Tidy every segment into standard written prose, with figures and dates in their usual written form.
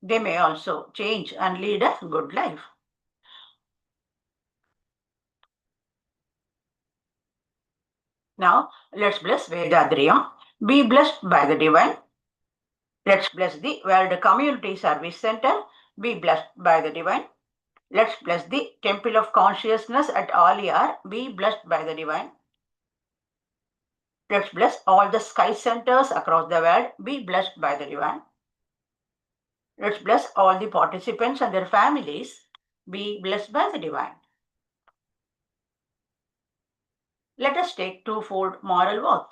They may also change and lead a good life. Now, let's bless Vedadriyam. Be blessed by the divine. Let's bless the World Community Service Center. Be blessed by the divine. Let's bless the Temple of Consciousness at Aliyar. Be blessed by the divine. Let's bless all the sky centers across the world. Be blessed by the divine. Let's bless all the participants and their families. Be blessed by the divine. Let us take twofold moral oath.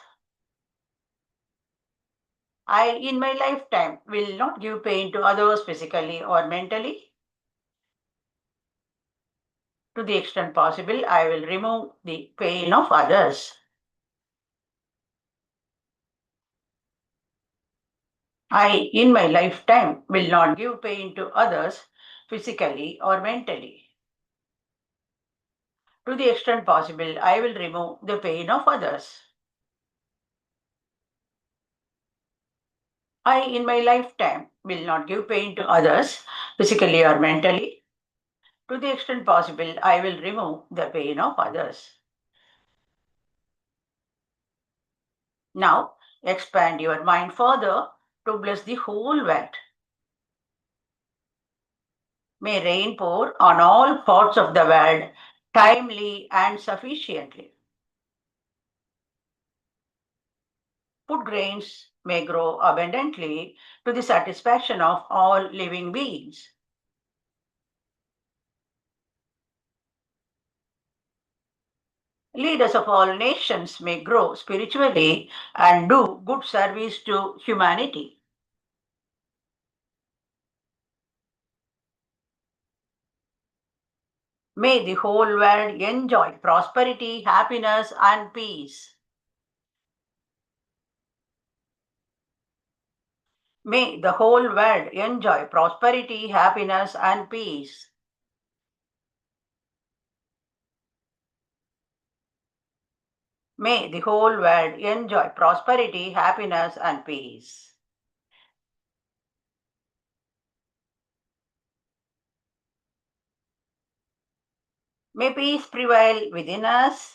I, in my lifetime, will not give pain to others physically or mentally. To the extent possible, I will remove the pain of others. I, in my lifetime, will not give pain to others physically or mentally. To the extent possible, I will remove the pain of others. I, in my lifetime, will not give pain to others physically or mentally. To the extent possible, I will remove the pain of others. Now, expand your mind further to bless the whole world. May rain pour on all parts of the world timely and sufficiently. Food grains may grow abundantly to the satisfaction of all living beings. Leaders of all nations may grow spiritually and do good service to humanity. May the whole world enjoy prosperity, happiness, and peace. May the whole world enjoy prosperity, happiness, and peace. May the whole world enjoy prosperity, happiness, and peace. May peace prevail within us.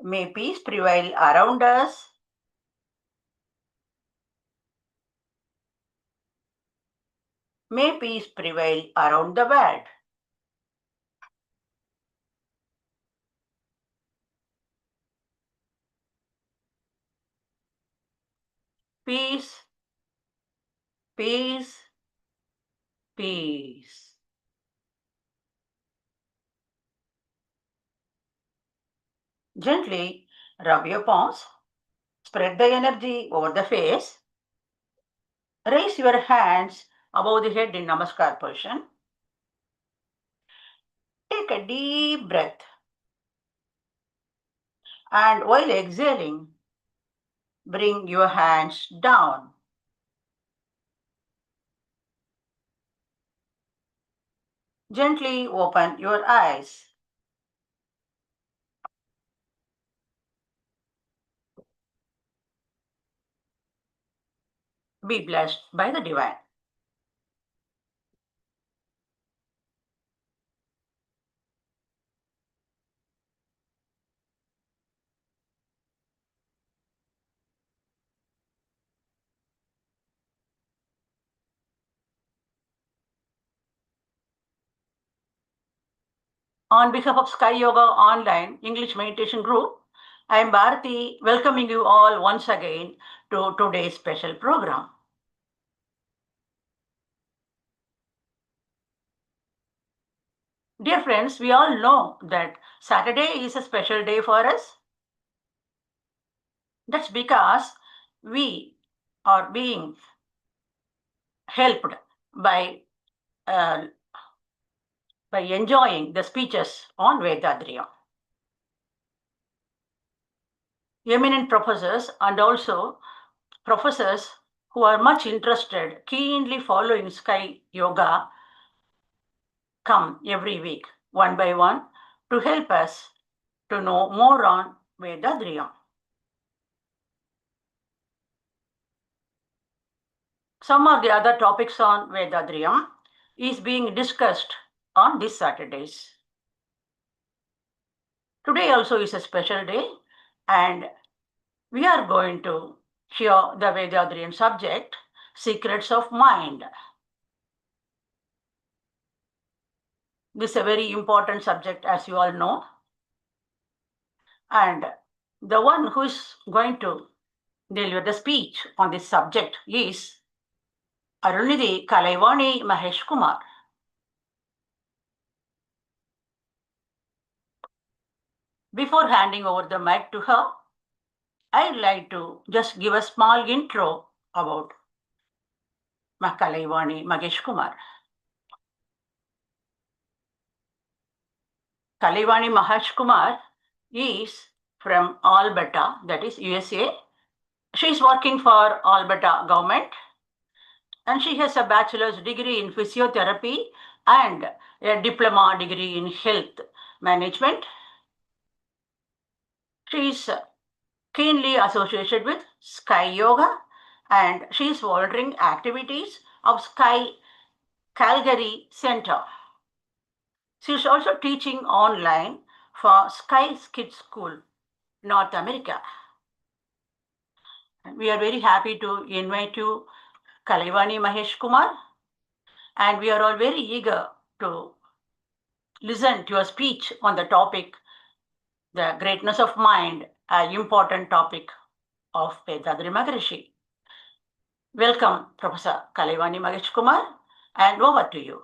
May peace prevail around us. May peace prevail around the world. Peace, peace, peace. Gently rub your palms. Spread the energy over the face. Raise your hands above the head in Namaskar position. Take a deep breath. And while exhaling, bring your hands down. Gently open your eyes. Be blessed by the divine. On behalf of Sky Yoga Online English Meditation Group, I am Bharati, welcoming you all once again to today's special program. Dear friends, we all know that Saturday is a special day for us. That's because we are being helped by enjoying the speeches on Vedadriyam. Eminent professors and also professors who are much interested, keenly following Sky Yoga, come every week, one by one, to help us to know more on Vedadriyam. some of the other topics on Vedadriyam is being discussed on these Saturdays. Today also is a special day, and we are going to hear the Vedadriyam subject, Secrets of Mind. This is a very important subject, as you all know. And the one who is going to deliver the speech on this subject is Arunidhi Kalaivani Mahesh Kumar. Before handing over the mic to her, I'd like to just give a small intro about Kalaivani Mahesh Kumar. Kalaivani Mahesh Kumar is from Alberta, that is USA. She is working for Alberta government, and she has a bachelor's degree in physiotherapy and a diploma degree in health management. She is keenly associated with Sky Yoga, and she is volunteering activities of Sky Calgary Center. She is also teaching online for Sky Kids School, North America. We are very happy to invite you, Kalaivani Mahesh Kumar, and we are all very eager to listen to your speech on the topic, the greatness of mind, an important topic of Vedadri Maharishi. Welcome, Professor Kalaivani Mahesh Kumar, and over to you.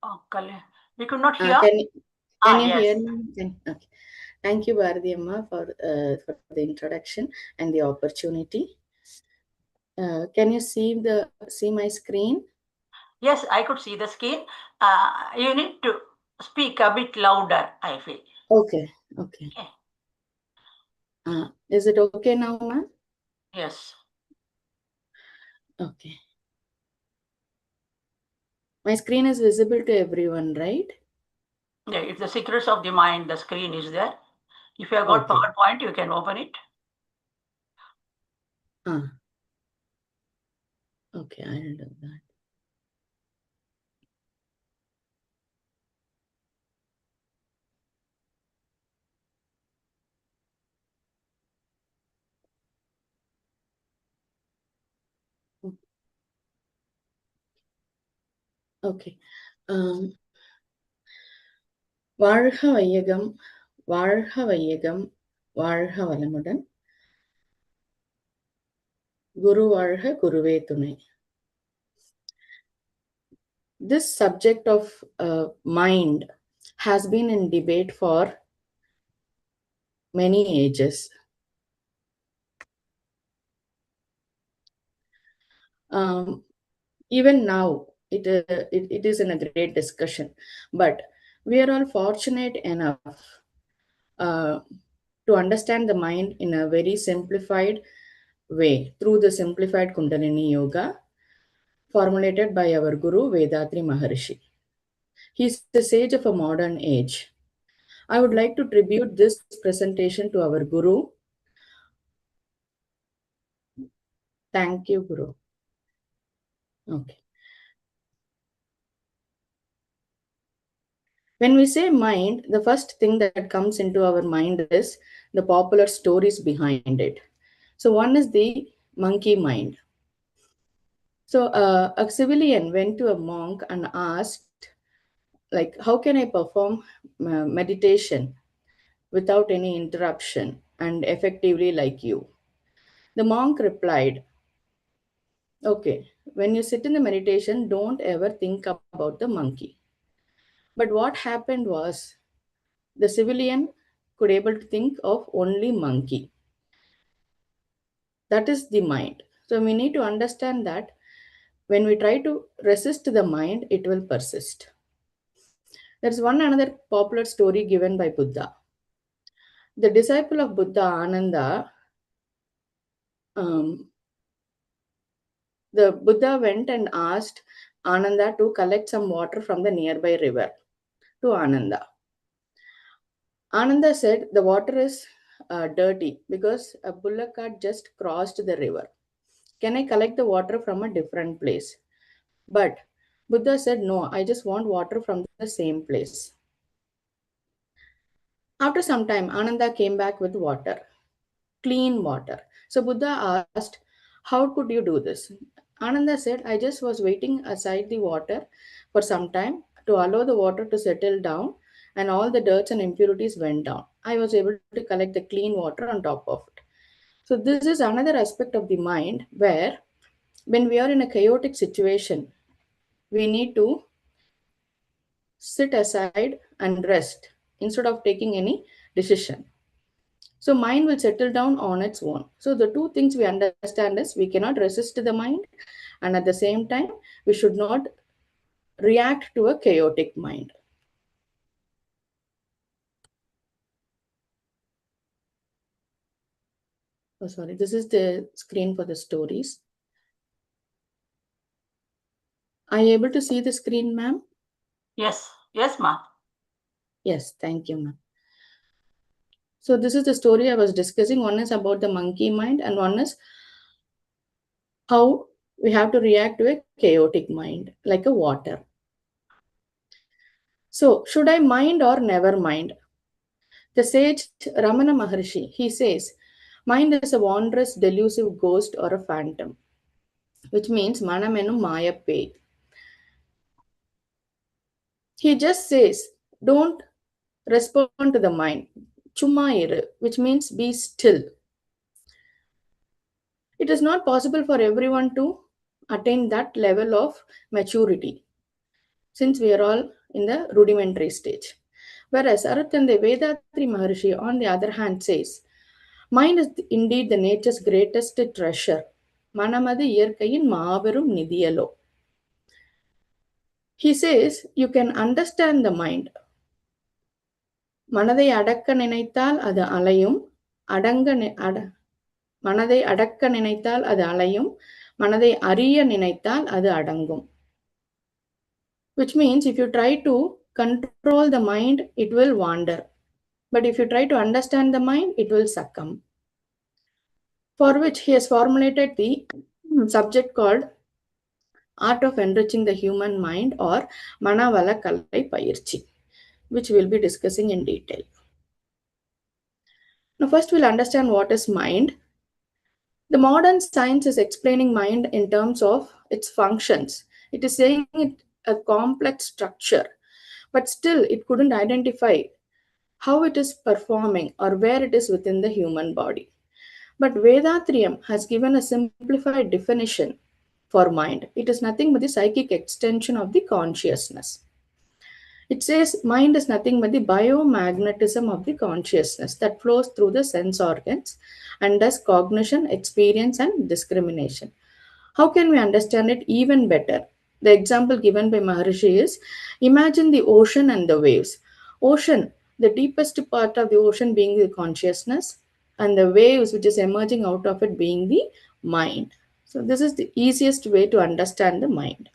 Oh, we could not hear. Can you yes. hear me? Okay. Thank you, Bharati Amma, for the introduction and the opportunity. Can you see my screen? Yes, I could see the screen. You need to speak a bit louder, I feel. Okay. Is it okay now, ma'am? Yes. Okay. My screen is visible to everyone, right? Yeah, if the secrets of the mind, the screen is there. If you have got PowerPoint, you can open it. Okay, I'll do that. Okay. வாழ்க வையகம் வாழ்க வையகம் வாழ்க வளமுடன் குரு வாழ்க குருவே துணை. This subject of mind has been in debate for many ages. Even now, it is in a great discussion, but we are all fortunate enough to understand the mind in a very simplified way through the simplified Kundalini Yoga formulated by our Guru Vedadri Maharishi. He is the sage of a modern age. I would like to tribute this presentation to our Guru. Thank you, Guru. Okay. When we say mind, the first thing that comes into our mind is the popular stories behind it. So one is the monkey mind. So a civilian went to a monk and asked, like, how can I perform meditation without any interruption and effectively like you? The monk replied, okay, when you sit in the meditation, don't ever think about the monkey. But what happened was the civilian could able to think of only monkey. That is the mind. So we need to understand that when we try to resist the mind, it will persist. There's one another popular story given by Buddha. The disciple of Buddha, Ananda, the Buddha went and asked Ananda to collect some water from the nearby river to Ananda. Ananda said the water is dirty because a bullock cart just crossed the river. Can I collect the water from a different place? But Buddha said, no, I just want water from the same place. After some time, Ananda came back with water, clean water. So Buddha asked, how could you do this? Ananda said, I just was waiting aside the water for some time to allow the water to settle down, and all the dirts and impurities went down. I was able to collect the clean water on top of it. So this is another aspect of the mind where when we are in a chaotic situation, we need to sit aside and rest instead of taking any decision. So mind will settle down on its own. So the two things we understand is we cannot resist the mind, and at the same time, we should not react to a chaotic mind. Oh, sorry, this is the screen for the stories. Are you able to see the screen, ma'am? Yes, ma'am. Yes, thank you, ma'am. So this is the story I was discussing. One is about the monkey mind, and one is how we have to react to a chaotic mind, like a water. So, should I mind or never mind? The sage Ramana Maharshi, he says, mind is a wondrous, delusive ghost or a phantom, which means manamenum maya pay. He just says, don't respond to the mind. Chumma which means be still. It is not possible for everyone to attain that level of maturity, since we are all in the rudimentary stage. Whereas Arattande Vedatri Maharshi, on the other hand, says, mind is indeed the nature's greatest treasure. Manamadu இயற்கையின் மாபெரும் நிதியலோ. He says, you can understand the mind. மனதை அடக்க நினைத்தால் அது அலையும், மனதை அடக்க நினைத்தால் அது அலையும், மனதை அறிய நினைத்தால் அது அடங்கும். Which means if you try to control the mind, it will wander. But if you try to understand the mind, it will succumb. For which he has formulated the subject called Art of Enriching the Human Mind, or Manavala Kallai Payirchi, which we'll be discussing in detail. Now, first we'll understand what is mind. The modern science is explaining mind in terms of its functions. It is saying it a complex structure, but still it couldn't identify how it is performing or where it is within the human body. But Vedatriyam has given a simplified definition for mind. It is nothing but the psychic extension of the consciousness. It says mind is nothing but the biomagnetism of the consciousness that flows through the sense organs and does cognition, experience, and discrimination. How can we understand it even better? The example given by Maharishi is, imagine the ocean and the waves. Ocean, the deepest part of the ocean being the consciousness, and the waves which is emerging out of it being the mind. So this is the easiest way to understand the mind.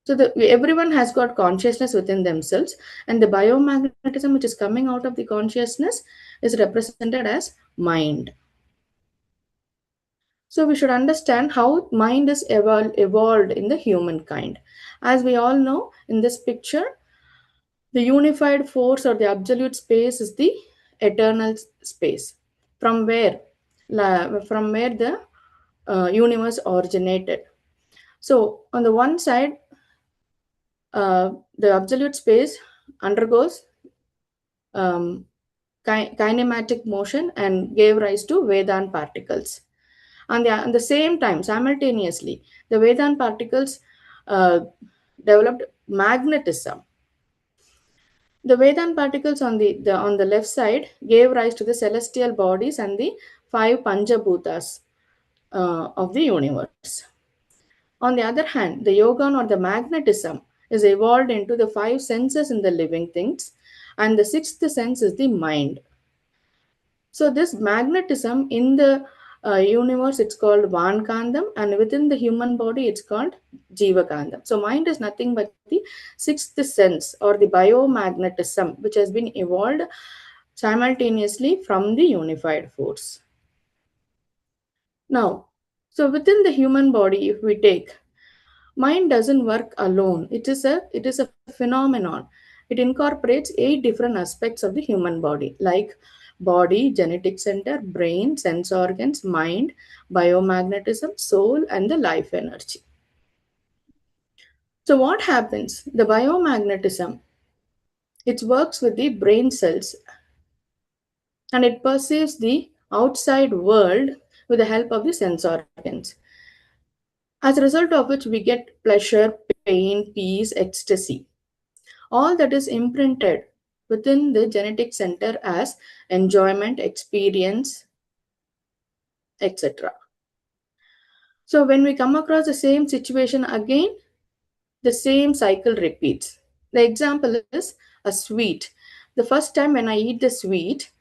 So everyone has got consciousness within themselves, and the biomagnetism which is coming out of the consciousness is represented as mind. So we should understand how mind is evolved in the humankind. As we all know, in this picture, the unified force or the absolute space is the eternal space, from where the universe originated. So on the one side, the absolute space undergoes kinematic motion and gave rise to Vedant particles. And at the same time, simultaneously, the Vedant particles developed magnetism. The Vedant particles on the left side gave rise to the celestial bodies and the 5 Panchabhutas of the universe. On the other hand, the yogan or the magnetism is evolved into the 5 senses in the living things, and the 6th sense is the mind. So this magnetism in the universe, it's called Vankandam, and within the human body, it's called Jivakandam. So mind is nothing but the sixth sense or the biomagnetism, which has been evolved simultaneously from the unified force. Now, so within the human body, if we take, mind doesn't work alone. It is a phenomenon. It incorporates 8 different aspects of the human body, like body, genetic center, brain, sense organs, mind, biomagnetism, soul, and the life energy. So what happens? The biomagnetism, it works with the brain cells, and it perceives the outside world with the help of the sense organs. As a result of which we get pleasure, pain, peace, ecstasy. All that is imprinted within the genetic center as enjoyment, experience, etc. So when we come across the same situation again, the same cycle repeats. The example is a sweet. The first time when I eat the sweet,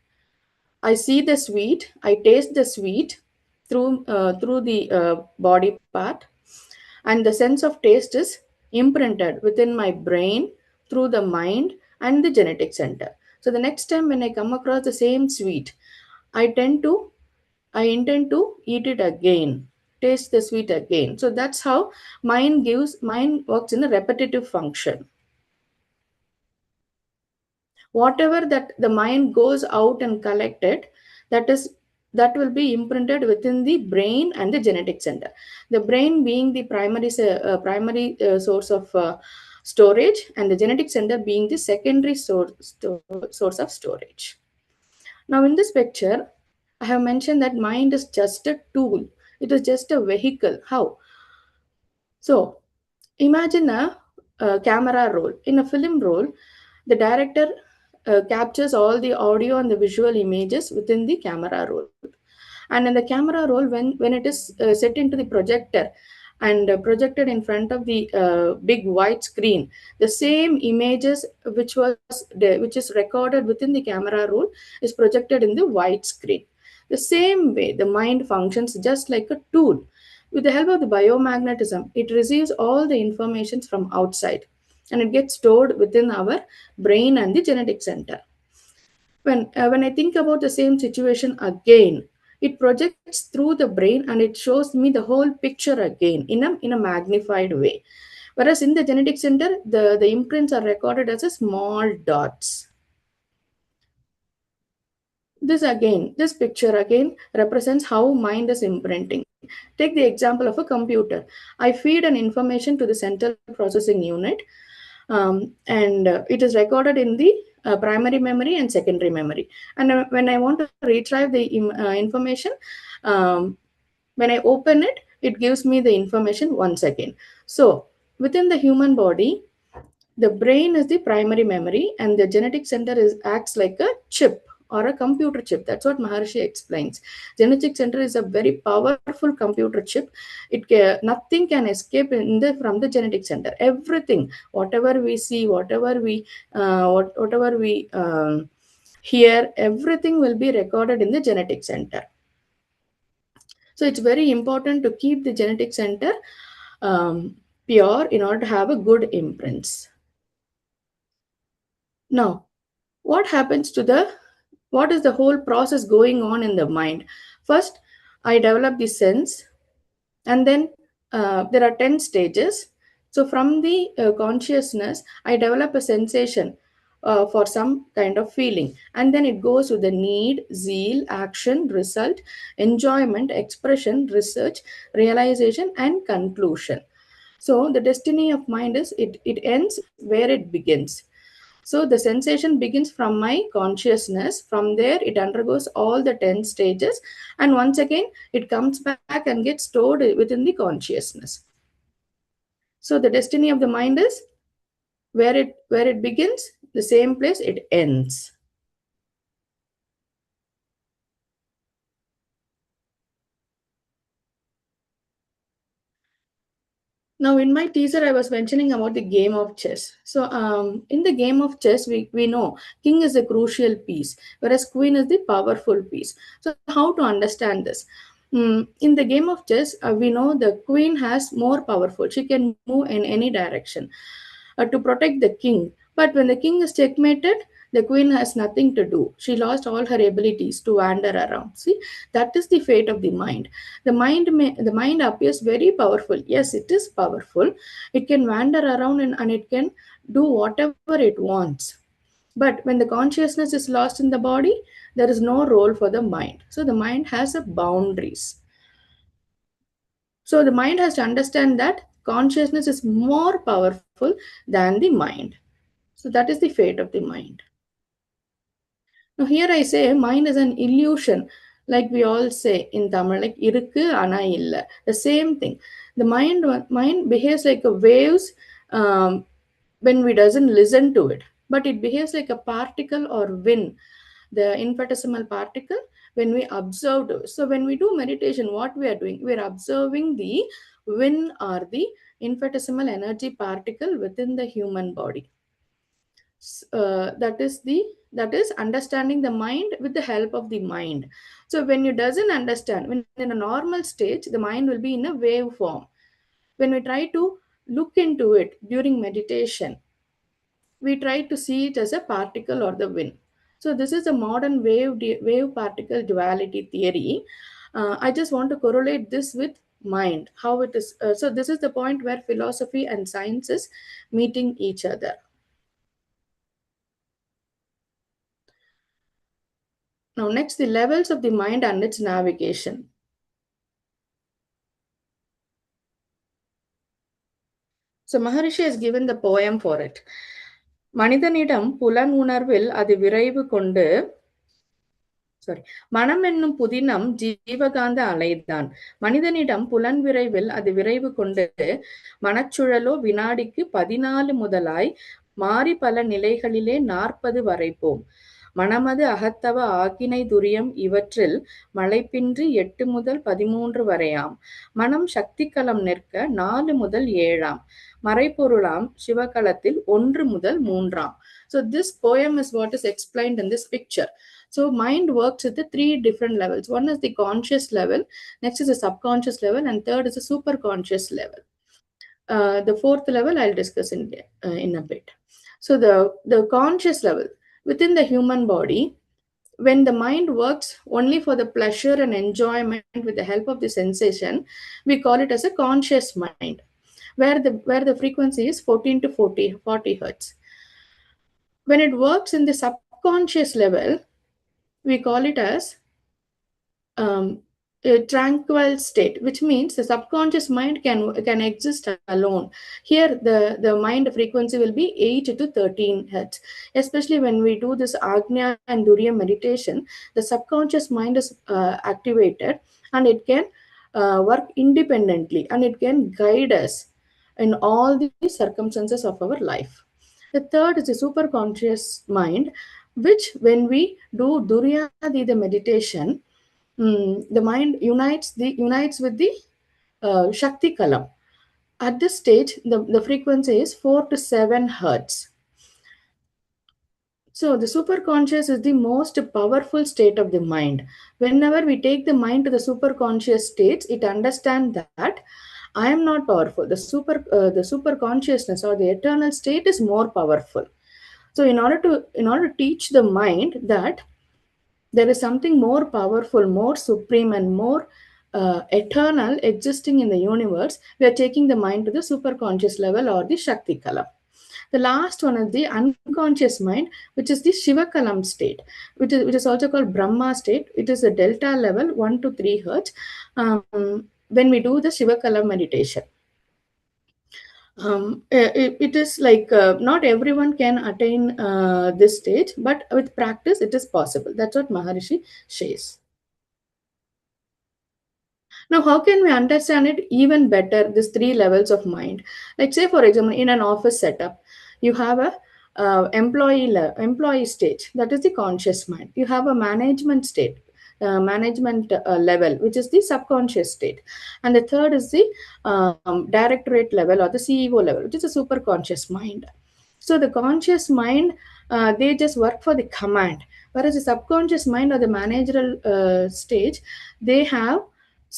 I see the sweet, I taste the sweet through the body part, and the sense of taste is imprinted within my brain through the mind and the genetic center. So the next time when I come across the same sweet, I tend to I intend to eat it again, taste the sweet again. So that's how mind works in a repetitive function. Whatever that the mind goes out and collect it, that is that will be imprinted within the brain and the genetic center. The brain being the primary source of storage, and the genetic center being the secondary source of storage. Now in this picture, I have mentioned that mind is just a tool. It is just a vehicle. How? So imagine a camera roll. In a film roll, the director captures all the audio and the visual images within the camera roll. And in the camera roll, when it is set into the projector and projected in front of the big white screen, the same images which is recorded within the camera roll is projected in the white screen. The same way, the mind functions just like a tool. With the help of the biomagnetism, it receives all the informations from outside, and it gets stored within our brain and the genetic center. When I think about the same situation again, it projects through the brain and it shows me the whole picture again in a magnified way. Whereas in the genetic center, the imprints are recorded as a small dots. This picture again represents how mind is imprinting. Take the example of a computer. I feed an information to the central processing unit, and it is recorded in the primary memory and secondary memory. And when I want to retrieve the information, um, when I open it, it gives me the information once again. So within the human body, the brain is the primary memory, and the genetic center acts like a chip or a computer chip. That's what Maharshi explains. Genetic center is a very powerful computer chip. Nothing can escape from the genetic center. Everything, whatever we see, whatever we hear, everything will be recorded in the genetic center. So it's very important to keep the genetic center pure in order to have a good imprints. Now, what is the whole process going on in the mind? First, I develop the sense, and then there are 10 stages. So from the consciousness, I develop a sensation for some kind of feeling, and then it goes with the need, zeal, action, result, enjoyment, expression, research, realization, and conclusion. So the destiny of mind is it ends where it begins. So the sensation begins from my consciousness. From there, it undergoes all the 10 stages. And once again, it comes back and gets stored within the consciousness. So the destiny of the mind is where it begins, the same place it ends. Now, in my teaser, I was mentioning about the game of chess. So, in the game of chess, we know king is a crucial piece, whereas queen is the powerful piece. So, how to understand this? In the game of chess, we know the queen has more powerful. She can move in any direction to protect the king. But when the king is checkmated, the queen has nothing to do. She lost all her abilities to wander around. See, that is the fate of the mind. The mind appears very powerful. Yes, it is powerful. It can wander around and it can do whatever it wants. But when the consciousness is lost in the body, there is no role for the mind. So the mind has a boundaries. So the mind has to understand that consciousness is more powerful than the mind. So that is the fate of the mind. Now here I say mind is an illusion, like we all say in Tamil, like irukku ana illa. The same thing. The mind behaves like a waves when we doesn't listen to it, but it behaves like a particle or wind, the infinitesimal particle when we observe it. So when we do meditation, what we are doing, we are observing the wind or the infinitesimal energy particle within the human body. That is understanding the mind with the help of the mind. So when you doesn't understand, when in a normal stage, the mind will be in a wave form. When we try to look into it during meditation, we try to see it as a particle or the wind. So this is a modern wave particle duality theory. I just want to correlate this with mind, how it is. So this is the point where philosophy and science is meeting each other. Now next, the levels of the mind and its navigation. So Maharishi has given the poem for it. மனிதனிடம் புலன் உணர்வில் அது விரைவு கொண்டு மனம் என்னும் புதினம் ஜீவகாந்த அலைதான். மனிதனிடம் புலன் விரைவில் அது விரைவு கொண்டு மனச்சுழலோ வினாடிக்கு 14 முதலாய் மாறி பல நிலைகளிலே 40 வரைப்போம். மனமது அகத்தவ ஆக்கினை துரியம் இவற்றில் மலைப்பின்றி 8 முதல் 13 வரையாம். மனம் சக்தி களம் நிற்க 4 முதல் 7ஆம். மறைப்பொருளாம் சிவகலத்தில் 1 முதல் 3ஆம். So this poem is what is explained in this picture. So mind works at the 3 different levels. One is the conscious level, next is the subconscious level, and third is the superconscious level. The fourth level I'll discuss in a bit. So the conscious level within the human body, when the mind works only for the pleasure and enjoyment with the help of the sensation, we call it as a conscious mind, where the frequency is 14 to 40 hertz. When it works in the subconscious level, we call it as a tranquil state, which means the subconscious mind can exist alone. Here the mind frequency will be 8 to 13 hertz. Especially when we do this Agnya and Duriya meditation, the subconscious mind is activated, and it can work independently, and it can guide us in all the circumstances of our life. The third is the superconscious mind, which when we do Duriyadida meditation, the mind unites with the Shakti Kalam. At this stage, the frequency is 4 to 7 hertz. So the superconscious is the most powerful state of the mind. Whenever we take the mind to the superconscious states, it understands that I am not powerful. The superconsciousness or the eternal state is more powerful. So in order to teach the mind that there is something more powerful, more supreme, and more eternal existing in the universe, we are taking the mind to the superconscious level or the Shakti Kalam. The last one is the unconscious mind, which is the Shiva Kalam state, which is also called Brahma state. It is a delta level 1 to 3 hertz when we do the Shiva Kalam meditation. It is like not everyone can attain this stage, but with practice it is possible. That's what Maharishi says. Now, how can we understand it even better, these 3 levels of mind? Like say, for example, in an office setup, you have a employee stage, that is the conscious mind. You have a management state, management level, which is the subconscious state, and the third is the directorate level or the CEO level, which is a superconscious mind. So the conscious mind, they just work for the command, whereas the subconscious mind or the managerial stage, they have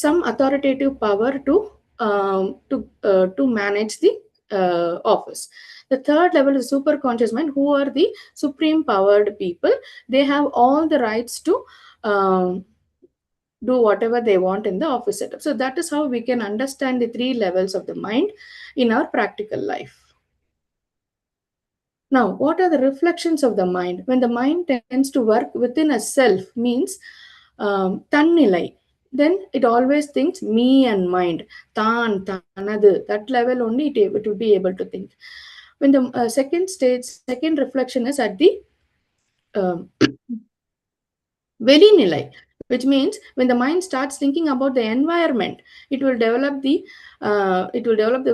some authoritative power to manage the office. The third level is super conscious mind, who are the supreme powered people. They have all the rights to do whatever they want in the office setup. So that is how we can understand the three levels of the mind in our practical life. Now, what are the reflections of the mind? When the mind tends to work within a self, means tannilai, then it always thinks me and mind, tan, tanadu, that level only it will be able to think. When the second reflection is at the um, Velinilai, which means when the mind starts thinking about the environment, it will develop the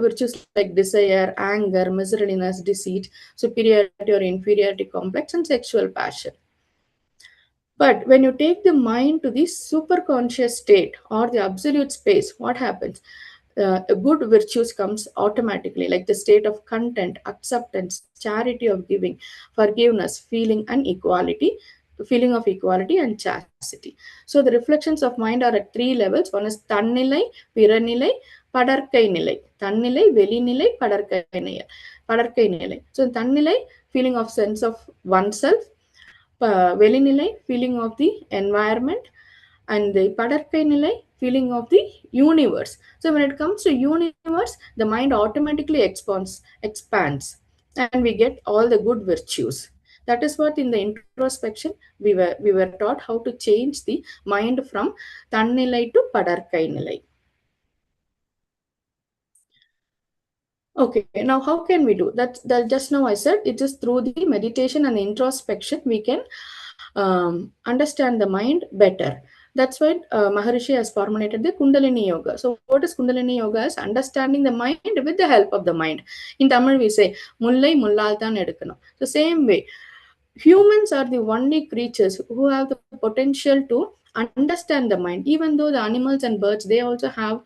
virtues like desire, anger, miserliness, deceit, superiority or inferiority complex, and sexual passion. But when you take the mind to the superconscious state or the absolute space, what happens? Good virtues comes automatically, like the state of content, acceptance, charity of giving, forgiveness, feeling of equality and chastity. So the reflections of mind are at three levels. One is tannilai, piranilai, padarkai nilai. Tannilai, velinilai, padarkai nilai. So tannilai, feeling of sense of oneself, velinilai, feeling of the environment, and the padarkai nilai, feeling of the universe. So when it comes to universe, the mind automatically expands, and we get all the good virtues. That is what in the introspection we were taught how to change the mind from tannilai to padarkai nilai. Okay, now how can we do that? That just now I said it is through the meditation and introspection we can understand the mind better. That's why Maharishi has formulated the Kundalini Yoga. So what is Kundalini Yoga? Is understanding the mind with the help of the mind. In Tamil we say mullai mullal than edukkanum. So same way, humans are the only creatures who have the potential to understand the mind. Even though the animals and birds, they also have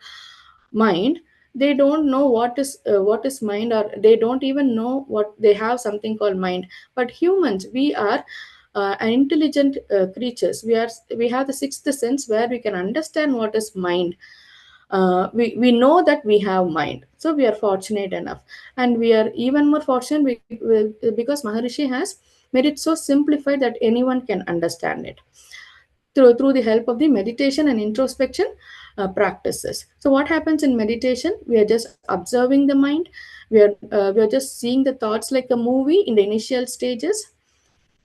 mind, they don't know what is mind, or they don't even know what they have something called mind. But humans, we are intelligent creatures. We have the sixth sense where we can understand what is mind. We know that we have mind, so we are fortunate enough, and we are even more fortunate because Maharishi has made it so simplified that anyone can understand it through the help of the meditation and introspection practices. So what happens in meditation? We are just observing the mind. We are just seeing the thoughts like a movie in the initial stages,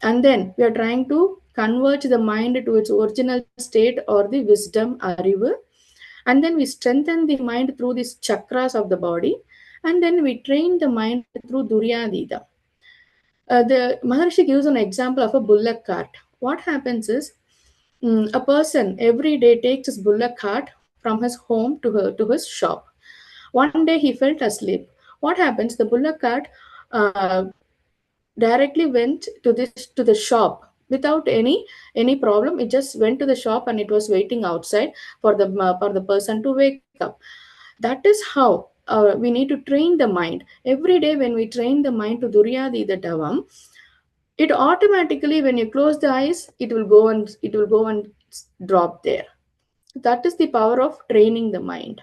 and then we are trying to converge the mind to its original state or the wisdom arivu, and then we strengthen the mind through these chakras of the body, and then we train the mind through duryadida. The Maharshi gives an example of a bullock cart. What happens is, a person every day takes his bullock cart from his home to his shop. One day he felt asleep. What happens? The bullock cart uh, directly went to the shop without any problem. It just went to the shop and it was waiting outside for the person to wake up. That is how we need to train the mind. Every day when we train the mind to duryadida davam, it automatically, when you close the eyes, it will go and drop there. That is the power of training the mind.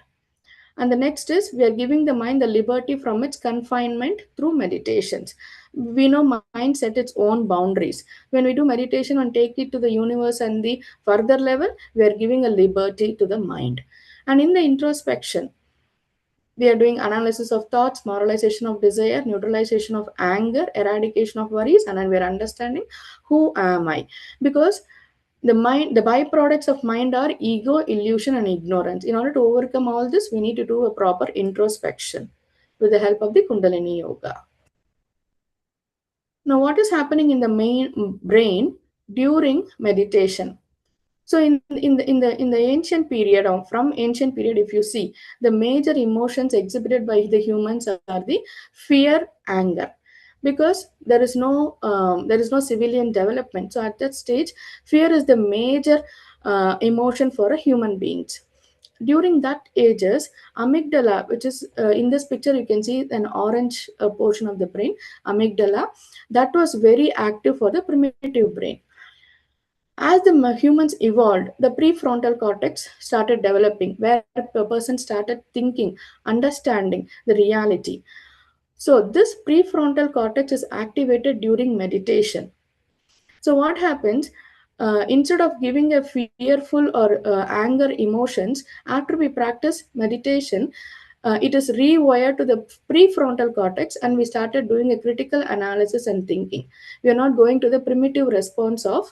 And the next is, we are giving the mind the liberty from its confinement through meditations. We know mind set its own boundaries. When we do meditation and take it to the universe and the further level, we are giving a liberty to the mind. And in the introspection, we are doing analysis of thoughts, moralization of desire, neutralization of anger, eradication of worries, and then we are understanding who am I. Because the byproducts of mind are ego, illusion, and ignorance. In order to overcome all this, we need to do a proper introspection with the help of the Kundalini Yoga. Now, what is happening in the main brain during meditation? So in the ancient period, or from ancient period, if you see, the major emotions exhibited by the humans are the fear, anger, because there is no civilian development. So at that stage, fear is the major emotion for a human beings. During that ages, amygdala, which is in this picture you can see an orange portion of the brain, amygdala, that was very active for the primitive brain. As the humans evolved, the prefrontal cortex started developing, where a person started thinking, understanding the reality. So, this prefrontal cortex is activated during meditation. So, what happens? Instead of giving a fearful or anger emotions, after we practice meditation, it is rewired to the prefrontal cortex, and we started doing a critical analysis and thinking. We are not going to the primitive response of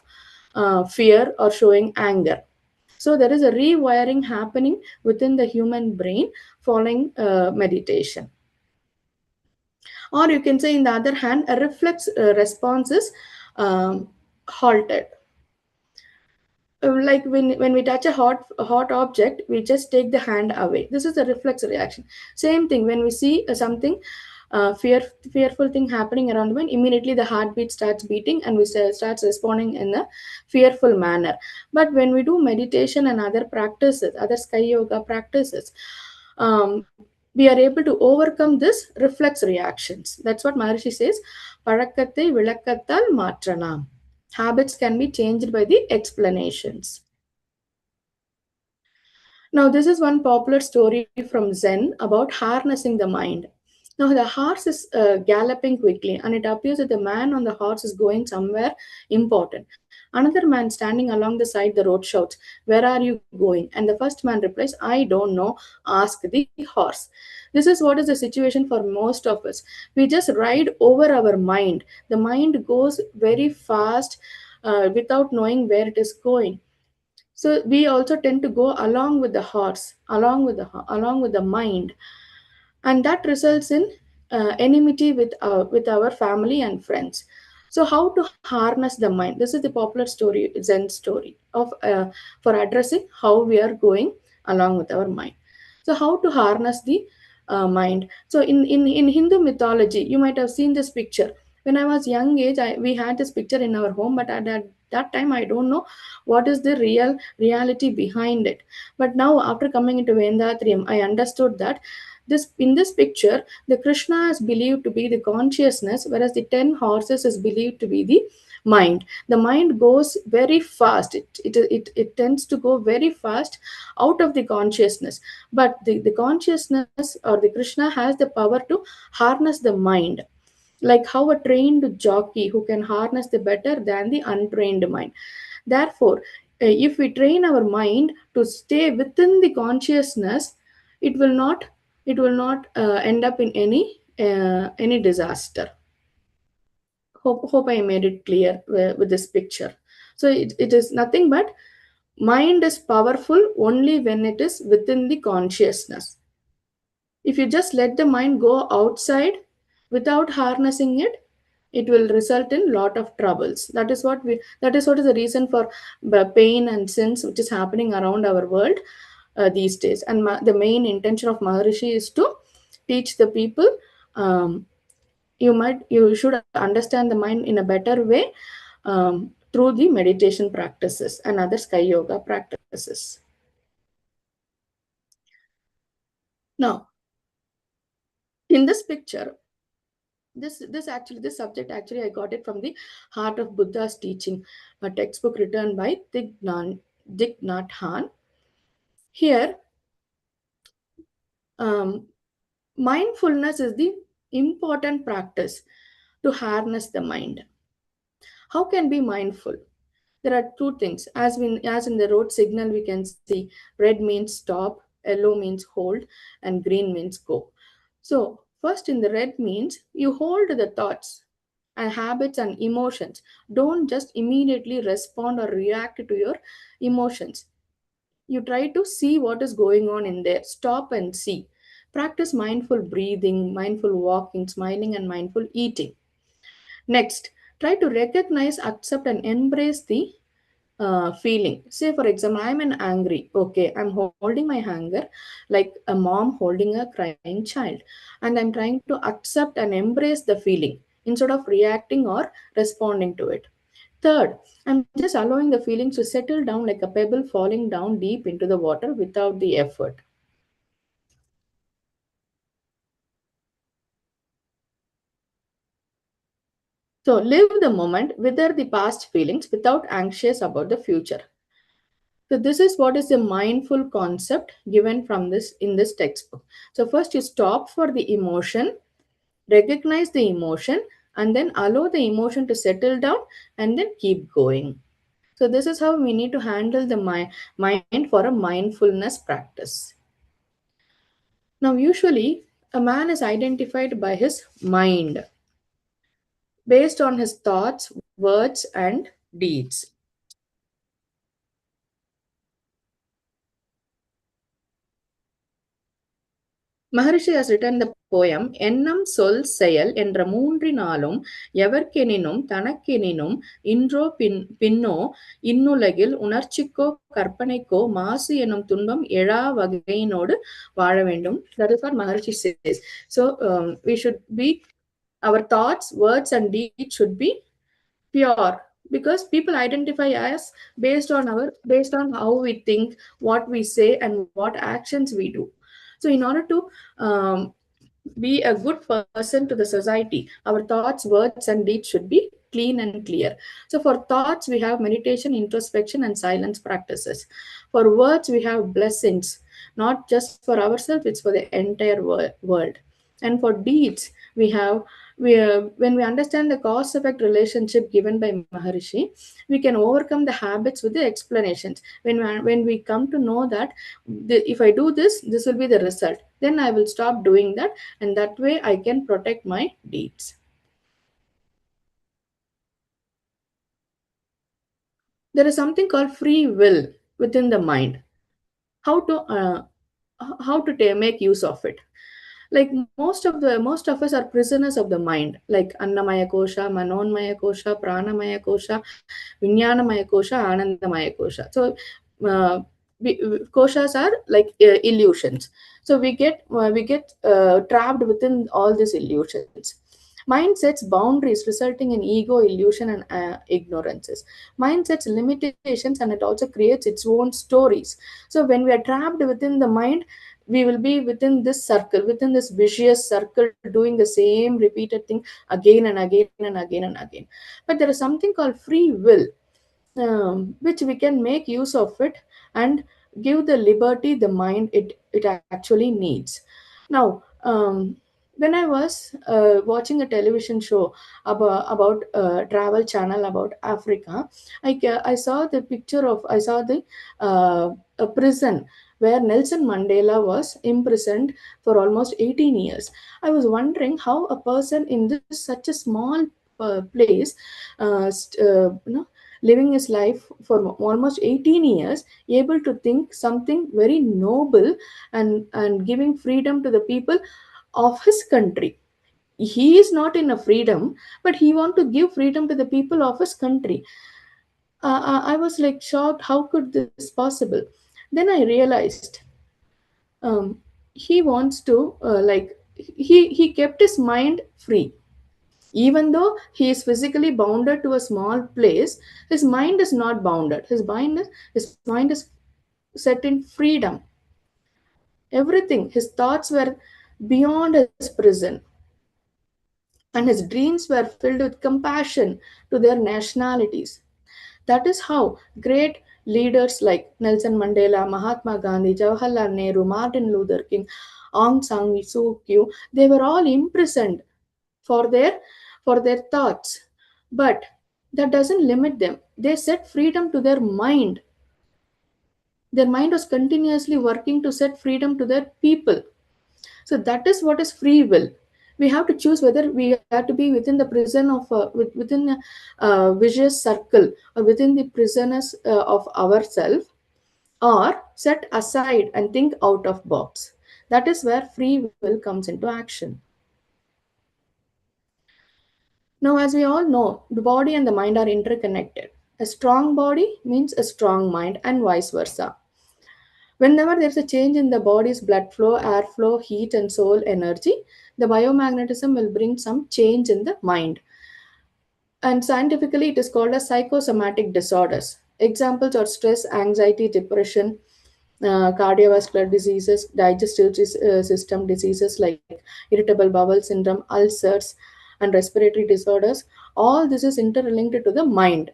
fear or showing anger. So there is a rewiring happening within the human brain following meditation. Or you can say, in the other hand, a reflex response is halted. Like when we touch a hot object, we just take the hand away. This is a reflex reaction. Same thing when we see something fearful thing happening around the mind, immediately the heartbeat starts beating and we starts responding in a fearful manner. But when we do meditation and other practices, other sky yoga practices, we are able to overcome this reflex reactions. That's what Maharishi says, பழக்கத்தை விளக்கத்தால் மாற்றலாம். Habits can be changed by the explanations. Now, this is one popular story from Zen about harnessing the mind. Now, the horse is galloping quickly, and it appears that the man on the horse is going somewhere important. Another man standing along the side the road shouts, "Where are you going?" And the first man replies, "I don't know. Ask the horse." This is what is the situation for most of us. We just ride over our mind. The mind goes very fast without knowing where it is going. So we also tend to go along with the horse, along with the mind, and that results in enmity with our family and friends. So how to harness the mind? This is the popular story, Zen story of for addressing how we are going along with our mind. So how to harness the mind? So in Hindu mythology, you might have seen this picture. When I was young age, we had this picture in our home, but at that time I don't know what is the reality behind it. But now, after coming into Vendatrium, I understood that this in this picture, the Krishna is believed to be the consciousness, whereas the 10 horses is believed to be the mind. The mind goes very fast. It tends to go very fast out of the consciousness. But the consciousness or the Krishna has the power to harness the mind, like how a trained jockey who can harness the better than the untrained mind. Therefore, if we train our mind to stay within the consciousness, it will not end up in any disaster. Hope I made it clear with this picture. So it is nothing but mind is powerful only when it is within the consciousness. If you just let the mind go outside without harnessing it, it will result in lot of troubles. That is what is the reason for the pain and sins which is happening around our world these days. And the main intention of Maharishi is to teach the people, um, you should understand the mind in a better way through the meditation practices and other sky yoga practices. Now, in this picture, this subject actually I got it from the Heart of Buddha's Teaching, a textbook written by Thich Nhat Hanh. Here, um, mindfulness is the important practice to harness the mind. How can be mindful? There are two things. As in the road signal, we can see red means stop, yellow means hold, and green means go. So first, in the red means you hold the thoughts and habits and emotions. Don't just immediately respond or react to your emotions. You try to see what is going on in there. Stop and see. Practice mindful breathing, mindful walking, smiling, and mindful eating. Next, try to recognize, accept, and embrace the feeling. Say, for example, I'm an angry. Okay, I'm holding my anger like a mom holding a crying child, and I'm trying to accept and embrace the feeling instead of reacting or responding to it. Third, I'm just allowing the feelings to settle down like a pebble falling down deep into the water without the effort. So live the moment, wither the past feelings without anxious about the future. So this is what is the mindful concept given from this in this textbook. So first you stop for the emotion, recognize the emotion, and then allow the emotion to settle down and then keep going. So this is how we need to handle the mind for a mindfulness practice. Now usually a man is identified by his mind based on his thoughts, words and deeds. Maharishi has written the poem எண்ணம் சொல் செயல் என்ற மூன்றினாலும் எவர்க்கெனினும் தனக்கெனினும் இன்றோ பின்னோ இன்னுலகில் உணர்ச்சிக்கோ கற்பனைக்கோ மாசு எனும் துன்பம் எழா வகையினோடு வாழ வேண்டும். That is what Maharishi says. So we should be, our thoughts, words and deeds should be pure, because people identify us based on how we think, what we say and what actions we do. So in order to be a good person to the society, our thoughts, words and deeds should be clean and clear. So for thoughts we have meditation, introspection and silence practices. For words we have blessings, not just for ourselves, it's for the entire world. And for deeds we have, when we understand the cause effect relationship given by Maharishi, we can overcome the habits with the explanations. When we come to know that if I do this, this will be the result, then I will stop doing that, and that way I can protect my deeds. There is something called free will within the mind. How to make use of it? Like most of us are prisoners of the mind, like Annamaya Kosha, Manonmaya Kosha, Pranamaya Kosha, Vijnanamaya Kosha, Anandamaya Kosha. So koshas are like illusions. So we get trapped within all these illusions. Mind sets boundaries, resulting in ego, illusion and ignorances. Mind sets limitations and it also creates its own stories. So when we are trapped within the mind, we will be within this circle, within this vicious circle, doing the same repeated thing again and again and again and again. But there is something called free will, which we can make use of it and give the liberty the mind it actually needs. Now when I was watching a television show about travel channel about Africa, I saw the picture of, I saw the a prison where Nelson Mandela was imprisoned for almost 18 years. I was wondering how a person in this such a small place, living his life for almost 18 years, able to think something very noble and giving freedom to the people of his country. He is not in a freedom, but he want to give freedom to the people of his country. I was like shocked, how could this possible? Then I realized he wants to he kept his mind free. Even though he is physically bounded to a small place, his mind is not bounded. His mind is set in freedom. Everything, his thoughts were beyond his prison, and his dreams were filled with compassion to their nationalities. That is how great leaders like Nelson Mandela, Mahatma Gandhi, Jawaharlal Nehru, Martin Luther King, Aung San Suu Kyi, they were all imprisoned for their thoughts. But that doesn't limit them. They set freedom to their mind. Their mind was continuously working to set freedom to their people. So that is what is free will. We have to choose whether we have to be within the prison of within a vicious circle, or within the prisoners of ourselves, or set aside and think out of box. That is where free will comes into action. Now, as we all know, the body and the mind are interconnected. A strong body means a strong mind, and vice versa. Whenever there's a change in the body's blood flow, airflow, heat, and soul energy, the biomagnetism will bring some change in the mind. And scientifically, it is called as psychosomatic disorders. Examples are stress, anxiety, depression, cardiovascular diseases, digestive system diseases like irritable bowel syndrome, ulcers, and respiratory disorders. All this is interlinked to the mind.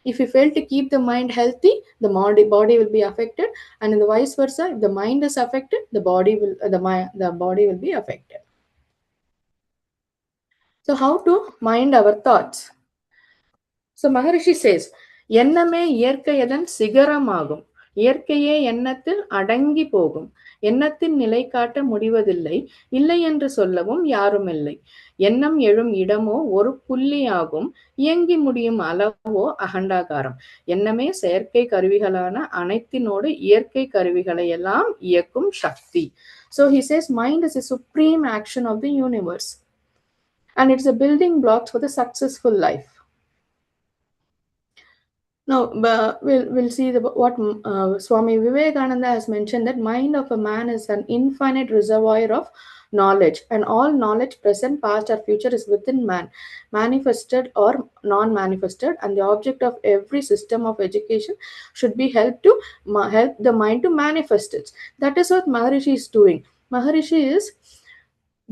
If you fail to keep the mind healthy, the body will be affected, and in the vice versa, if the mind is affected, the body will the body will be affected. So how to mind our thoughts? So Maharishi says, எண்ணமே இயற்கையதன் சிகரமாகும், இயற்கையே எண்ணத்தில் அடங்கி போகும், எண்ணத்தின் நிலை காட்ட முடிவதில்லை, இல்லை என்று சொல்லவும் யாரும் இல்லை, எண்ணம் எழும் இடமோ ஒரு புள்ளியாகும், இயங்கி முடியும் அளவோ அகண்டாகாரம், எண்ணமே செயற்கை கருவிகளான அனைத்தினோடு இயற்கை கருவிகளை எல்லாம் இயக்கும் சக்தி. So he says mind is a supreme action of the universe, and it's a building blocks for the successful life. Now, we'll see what Swami Vivekananda has mentioned, that mind of a man is an infinite reservoir of knowledge, and all knowledge present, past or future is within man, manifested or non-manifested, and the object of every system of education should be help the mind to manifest it. That is what Maharishi is doing. Maharishi is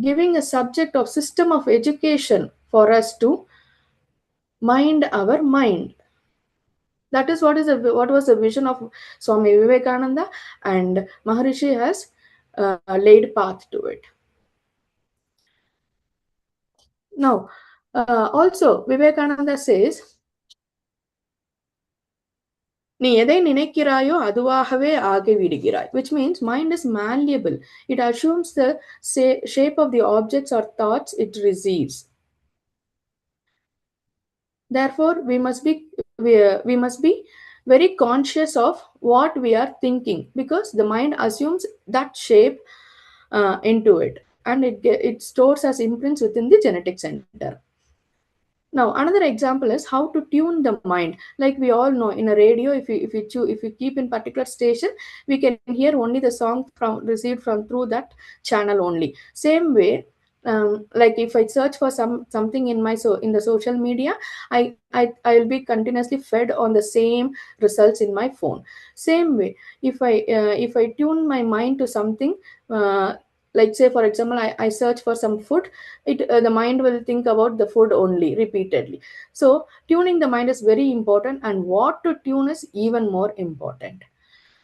giving a subject of system of education for us to mind our mind. That is what was the vision of Swami Vivekananda, and Maharishi has laid path to it. Now, also Vivekananda says, நீ எதை நினைக்கிறாயோ அதுவாகவே ஆகிவிடுகிறாய், which means mind is malleable. It assumes the shape of the objects or thoughts it receives. Therefore, we must be very conscious of what we are thinking, because the mind assumes that shape into it, and it stores as imprints within the genetic center. Now, another example is how to tune the mind. Like we all know, in a radio, if you keep in particular station, we can hear only the song received from through that channel only. Same way, like if I search for something in the social media, I will be continuously fed on the same results in my phone. Same way, if I tune my mind to something, like say for example, I search for some food, the mind will think about the food only repeatedly. So tuning the mind is very important, and what to tune is even more important.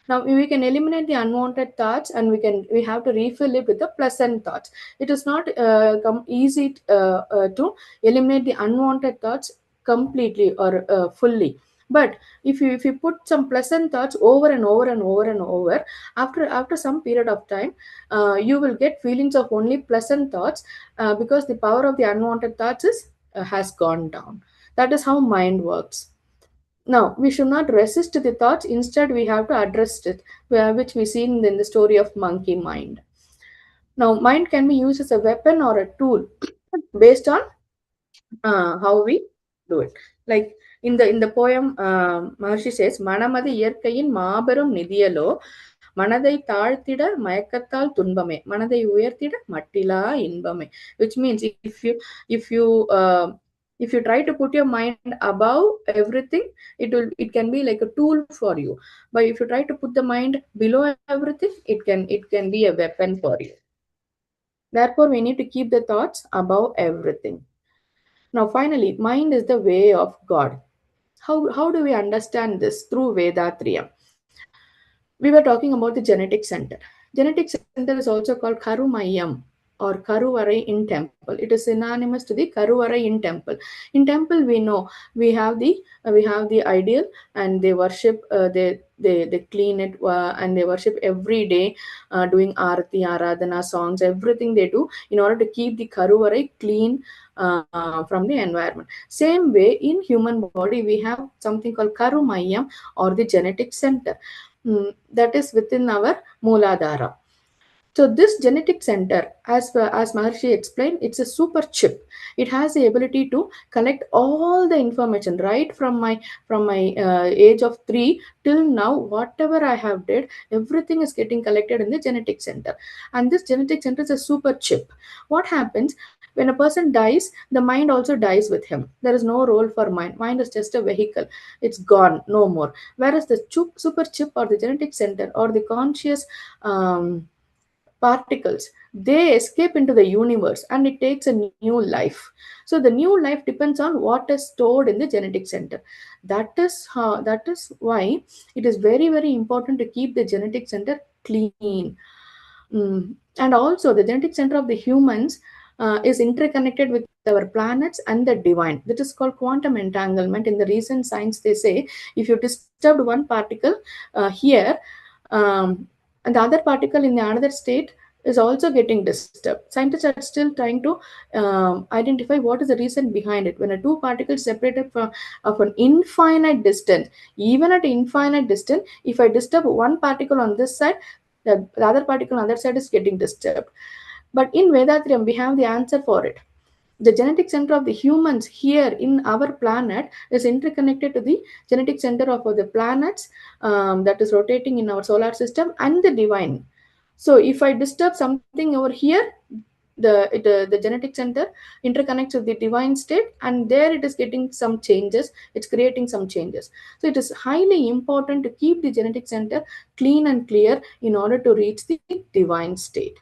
Now we can eliminate the unwanted thoughts, and we have to refill it with the pleasant thoughts. It is not easy to eliminate the unwanted thoughts completely or fully, but if you put some pleasant thoughts over and over and over and over, after some period of time, you will get feelings of only pleasant thoughts, because the power of the unwanted thoughts has gone down. That is how mind works. Now, we should not resist the thoughts. Instead, we have to address it, which we see in the story of monkey mind. Now, mind can be used as a weapon or a tool based on how we do it. Like in the poem, Maharshi says, "Manamadi iyarkaiyin maaberum nidiyalo, மனதை தாழ்த்திட மயக்கத்தால் துன்பமே, மனதை உயர்த்திட மட்டிலா இன்பமே," which means if you try to put your mind above everything, it can be like a tool for you. But if you try to put the mind below everything, it can be a weapon for you. Therefore, we need to keep the thoughts above everything. Now, finally, mind is the way of God. How do we understand this? Through Vedatriyam. We were talking about the genetic center. Genetic center is also called Karumayam or Karuvarai in temple. It is synonymous to the Karuvarai in temple. In temple, we know we have the ideal, and they worship, they clean it, and they worship every day, doing arati, aradhana, songs, everything they do in order to keep the Karuvarai clean from the environment. Same way, in human body, we have something called Karumayam or the genetic center. That is within our Mooladhara. So this genetic center, as Maharshi explained, it's a super chip. It has the ability to collect all the information right from my age of 3 till now. Whatever I have did, everything is getting collected in the genetic center. And this genetic center is a super chip. What happens when a person dies? The mind also dies with him. There is no role for mind. Mind is just a vehicle. It's gone, no more. Whereas the super chip or the genetic center or the conscious particles, they escape into the universe and it takes a new life. So the new life depends on what is stored in the genetic center. That is why it is very, very important to keep the genetic center clean. And also the genetic center of the humans is interconnected with our planets and the divine. That is called quantum entanglement. In the recent science, they say if you disturbed one particle here, um, and the other particle in the another state is also getting disturbed. Scientists are still trying to identify what is the reason behind it. When a two particles separated from of an infinite distance, even at infinite distance, if I disturb one particle on this side, the other particle on that side is getting disturbed. But in Vedatrium, we have the answer for it. The genetic center of the humans here in our planet is interconnected to the genetic center of the planets that is rotating in our solar system and the divine. So if I disturb something over here, the genetic center interconnects with the divine state, and there it is getting some changes, it's creating some changes. So it is highly important to keep the genetic center clean and clear in order to reach the divine state.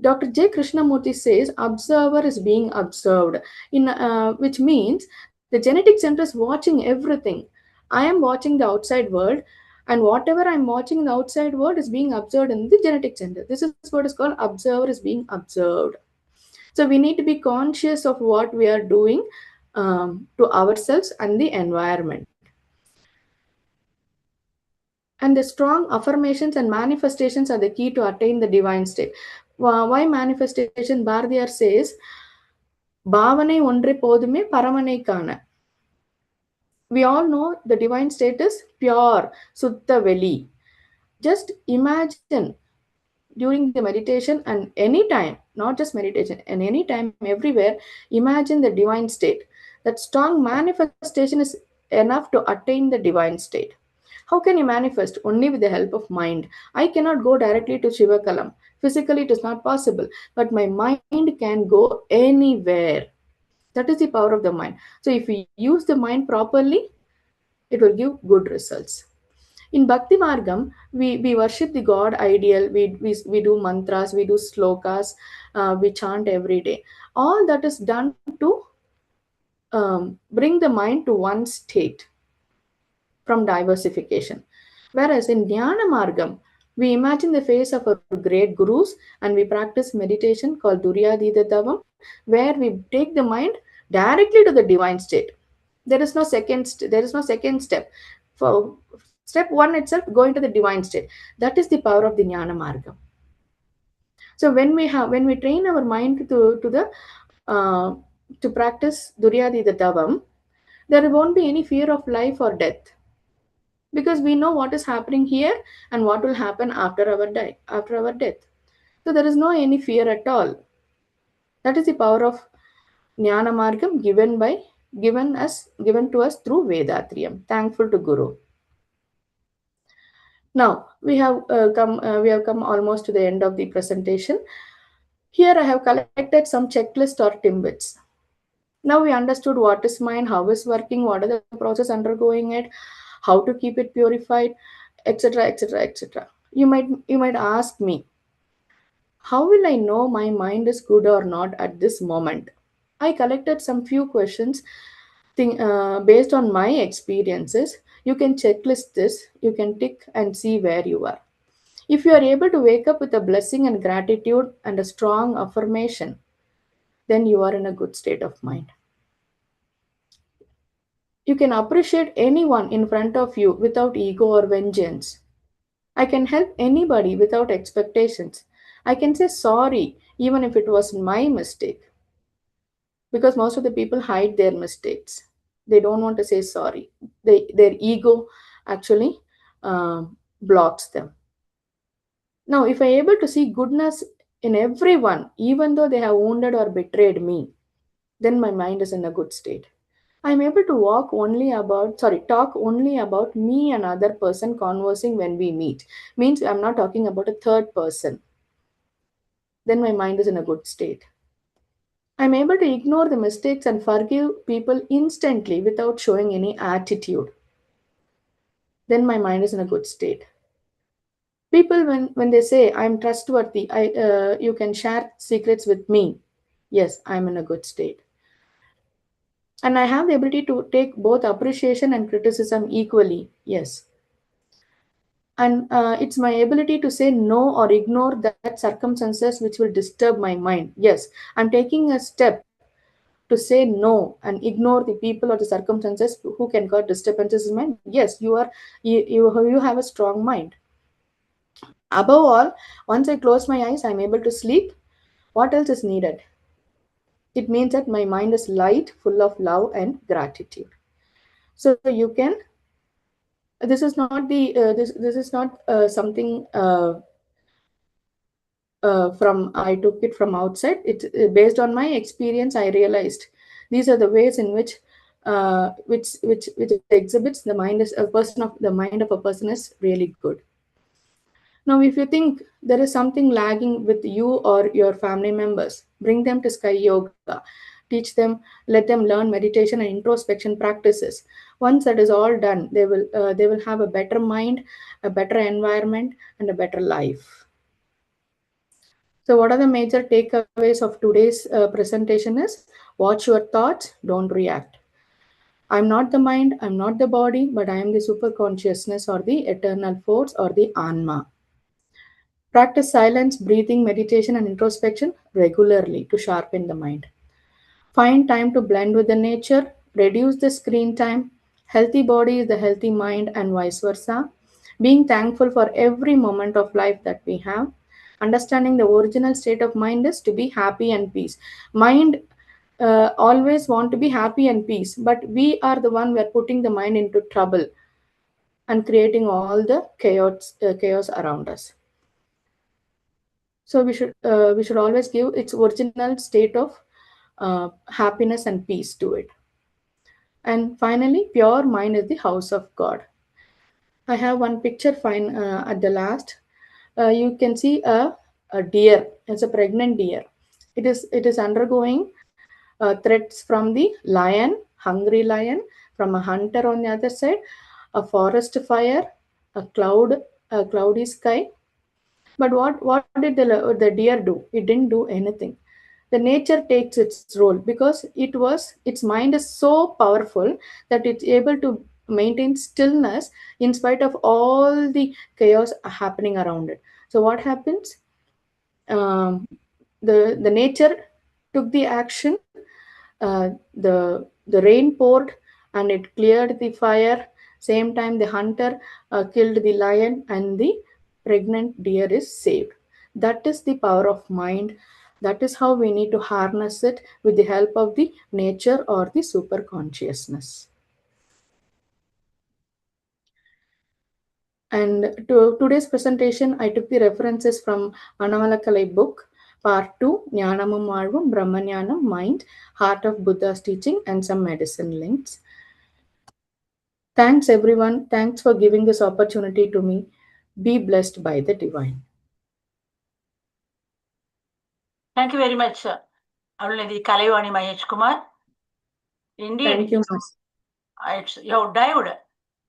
Dr. J. Krishnamurti says observer is being observed, which means the genetic center is watching everything. I am watching the outside world, and whatever I'm watching in the outside world is being observed in the genetic center. This is what is called observer is being observed. So we need to be conscious of what we are doing to ourselves and the environment. And the strong affirmations and manifestations are the key to attain the divine state. Why manifestation? Bharatiya says, பாவனை ஒன்றே போதுமே பரமனை காண. We all know the divine state is pure, sutta veli. Just imagine during the meditation and any time, not just meditation, and any time, everywhere, imagine the divine state. That strong manifestation is enough to attain the divine state. How can you manifest? Only with the help of mind. I cannot go directly to Shivakalam. Physically, it is not possible, but my mind can go anywhere. That is the power of the mind. So if we use the mind properly, it will give good results. In Bhakti Margam, we worship the God ideal, we do mantras, we do slokas, we chant every day. All that is done to bring the mind to one state from diversification. Whereas in Dhyana Margam, we imagine the face of our great gurus and we practice meditation called Duryadhita Davam, where we take the mind directly to the divine state. There is no second step. For step one itself, going to the divine state. That is the power of the Jnana Margam. So when we train our mind to practice Duryadhita Davam, there won't be any fear of life or death, because we know what is happening here and what will happen after our death. So there is no any fear at all. That is the power of Jnana Margam given to us through Vedatriyam. Thankful to Guru. Now we have come almost to the end of the presentation. Here I have collected some checklist or tidbits. Now we understood what is mind, how is working, what are the process undergoing it, how to keep it purified, etc., etc., etc. You might ask me, how will I know my mind is good or not at this moment? I collected some few questions based on my experiences. You can checklist this, you can tick and see where you are. If you are able to wake up with a blessing and gratitude and a strong affirmation, then you are in a good state of mind. You can appreciate anyone in front of you without ego or vengeance. I can help anybody without expectations. I can say sorry even if it was my mistake. Because most of the people hide their mistakes. They don't want to say sorry. Their ego actually blocks them. Now, if I am able to see goodness in everyone, even though they have wounded or betrayed me, then my mind is in a good state. I am able to talk only about me and other person conversing when we meet. Means I'm not talking about a third person. Then my mind is in a good state. I'm able to ignore the mistakes and forgive people instantly without showing any attitude. Then my mind is in a good state. People, when they say I'm trustworthy, you can share secrets with me. Yes, I'm in a good state. And I have the ability to take both appreciation and criticism equally. Yes. And it's my ability to say no or ignore that circumstances which will disturb my mind. Yes, I'm taking a step to say no and ignore the people or the circumstances who can cause disturbances in mind. Yes, you have a strong mind. Above all, once I close my eyes, I'm able to sleep. What else is needed? It means that my mind is light, full of love and gratitude. So you can. This is not the. This is not something from. I took it from outside. It based on my experience. I realized these are the ways in which. Which exhibits the mind is a person of the mind of a person is really good. Now, if you think there is something lagging with you or your family members, bring them to Sky Yoga. Teach them, let them learn meditation and introspection practices. Once that is all done, they will have a better mind, a better environment, and a better life. So, what are the major takeaways of today's presentation? Is watch your thoughts, don't react. I'm not the mind, I'm not the body, but I am the super consciousness or the eternal force or the Anma. Practice silence, breathing, meditation, and introspection regularly to sharpen the mind. Find time to blend with the nature, reduce the screen time. Healthy body is the healthy mind, and vice versa. Being thankful for every moment of life that we have. Understanding the original state of mind is to be happy and peace. Mind always want to be happy and peace, but we are the one we are putting the mind into trouble and creating all the chaos around us. So we should always give its original state of happiness and peace to it. And finally, pure mind is the house of God. I have one picture fine at the last. You can see a deer. It's a pregnant deer. It is undergoing threats from the lion, hungry lion, from a hunter on the other side, a forest fire, a cloudy sky. But what did the deer do? It didn't do anything. The nature takes its role because its mind is so powerful that it's able to maintain stillness in spite of all the chaos happening around it. So what happens? Um, the nature took the action. The rain poured and it cleared the fire. Same time, the hunter killed the lion and the pregnant deer is saved. That is the power of mind. That is how we need to harness it with the help of the nature or the super consciousness. And to today's presentation, I took the references from Anavalakalai book, Part 2, Jnanamum Malvam, Brahmanyanam, Mind, Heart of Buddha's Teaching, and some medicine links. Thanks, everyone. Thanks for giving this opportunity to me. Be blessed by the divine. Thank you very much, Arunidhi Kalayvani Mahesh Kumar. Indeed, Thank you, Mas. you have dived